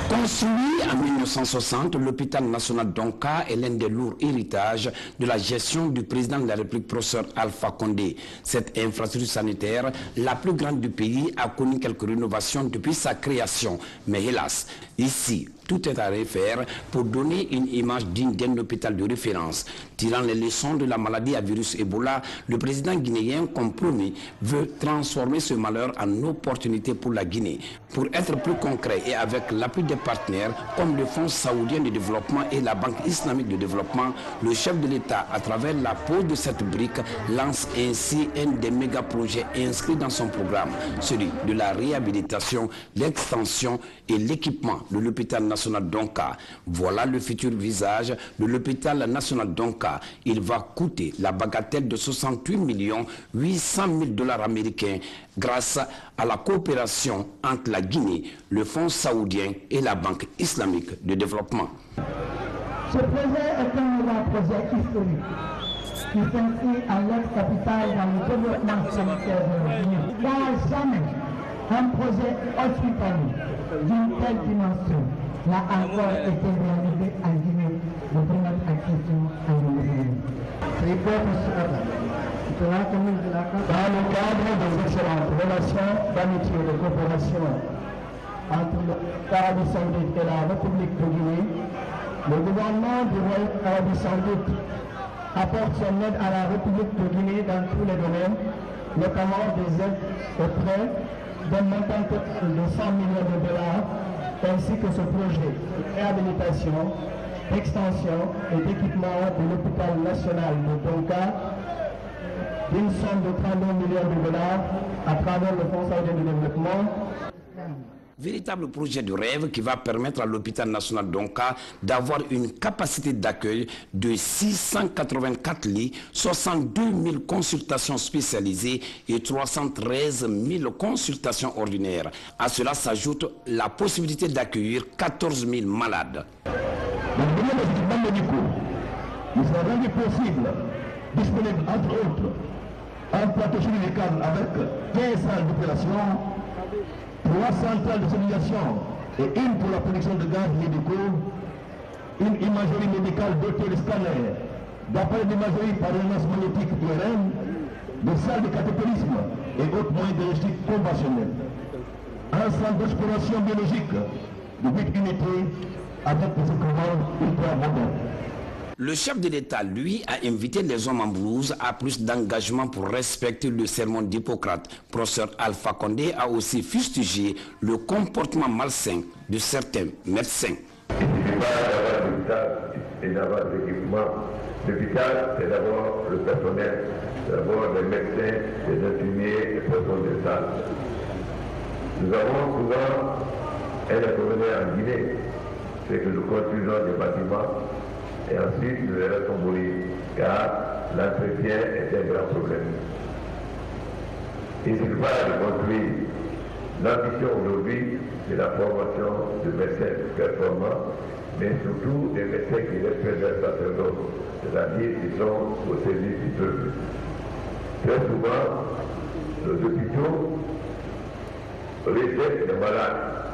Construit en 1960, l'hôpital national d'Onka est l'un des lourds héritages de la gestion du président de la République, professeur Alpha Condé. Cette infrastructure sanitaire, la plus grande du pays, a connu quelques rénovations depuis sa création. Mais hélas, ici, tout est à refaire pour donner une image digne d'un hôpital de référence. Tirant les leçons de la maladie à virus Ebola, le président guinéen, comme promis, veut transformer ce malheur en opportunité pour la Guinée. Pour être plus concret et avec l'appui des partenaires comme le Fonds saoudien de développement et la Banque islamique de développement, le chef de l'État, à travers la pose de cette brique, lance ainsi un des méga-projets inscrits dans son programme, celui de la réhabilitation, l'extension et l'équipement de l'hôpital national d'Onka. Voilà le futur visage de l'hôpital national d'Onka. Il va coûter la bagatelle de 68 800 000 $ américains grâce à la coopération entre la Guinée, le Fonds saoudien et la Banque islamique de développement. Ce projet est un projet historique qui s'inscrit à l'ex-capitale dans le développement sanitaire de la Guinée. Car jamais un projet hospitalier d'une telle dimension n'a encore été réalisé en Guinée depuis notre accession à l'Union. Dans le cadre des excellentes relations d'amitié et de coopération entre l'Arabie Saoudite et la République de Guinée, le gouvernement du Royaume Arabie Saoudite apporte son aide à la République de Guinée dans tous les domaines, notamment des aides aux prêts d'un montant total de 100 millions de $, ainsi que ce projet de réhabilitation, d'extension et d'équipement de l'hôpital national de Donka d'une somme de 32 millions de $ à travers le Fonds saoudien de développement. Véritable projet de rêve qui va permettre à l'hôpital national d'Onka d'avoir une capacité d'accueil de 684 lits, 62 000 consultations spécialisées et 313 000 consultations ordinaires. À cela s'ajoute la possibilité d'accueillir 14 000 malades. Il sera rendu possible, disponible entre autres, un plateau chirurgical avec 15 salles d'opération, 3 centrales de stérilisation et une pour la production de gaz médicaux, une imagerie médicale dotée de scanners, d'appareils d'imagerie par résonance magnétique URM, de salles de cathétérisme et autres moyens diagnostiques conventionnels. Un centre d'exploration biologique de 8 unités avec des équipements ultra modernes. Le chef de l'État, lui, a invité les hommes en blouse à plus d'engagement pour respecter le sermon d'Hippocrate. Professeur Alpha Condé a aussi fustigé le comportement malsain de certains médecins. Il ne suffit pas d'avoir l'hôpital et d'avoir l'équipement. L'hôpital, c'est d'abord le personnel, c'est d'abord les médecins, les infirmiers, les personnes de salle. Nous avons souvent un inconvénient en Guinée, c'est que nous construisons des bâtiments et ensuite nous les laissons mourir, car l'entretien est un grand problème. Il ne suffit pas de construire. L'ambition aujourd'hui, c'est la formation de médecins performants, mais surtout des médecins qui respectent leurs sacerdotes, c'est-à-dire qui sont au service du peuple. Très souvent, nos hôpitaux rejettent les malades.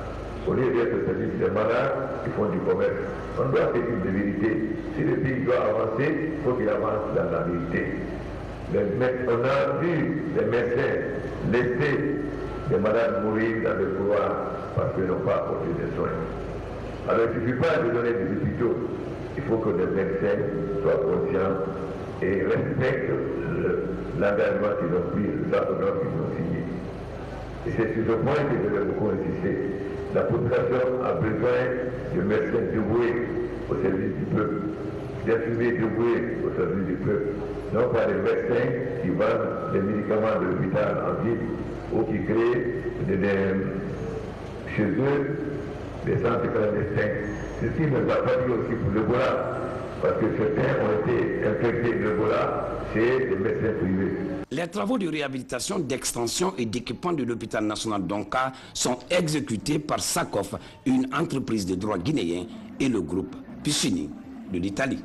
Au lieu d'être au service des malades, ils font du commerce. On doit faire une vérité. Si le pays doit avancer, il faut qu'il avance dans la vérité. On a vu les médecins laisser les malades mourir dans le couloir parce qu'ils n'ont pas apporté des soins. Alors il ne suffit pas de donner des hôpitaux. Il faut que les médecins soient conscients et respectent l'engagement qu'ils ont pris, le document qu'ils ont signé. Et c'est sur ce point que je vais beaucoup insister. La population a besoin de médecins dévoués au service du peuple, d'infirmiers dévoués au service du peuple, non pas des médecins qui vendent des médicaments de l'hôpital en ville ou qui créent chez eux des centres clandestins. Ceci ne va pas dire aussi pour l'Ebola, parce que certains ont été infectés de l'Ebola chez des médecins privés. Les travaux de réhabilitation, d'extension et d'équipement de l'hôpital national d'Onka sont exécutés par SACOF, une entreprise de droit guinéen, et le groupe Pichini de l'Italie.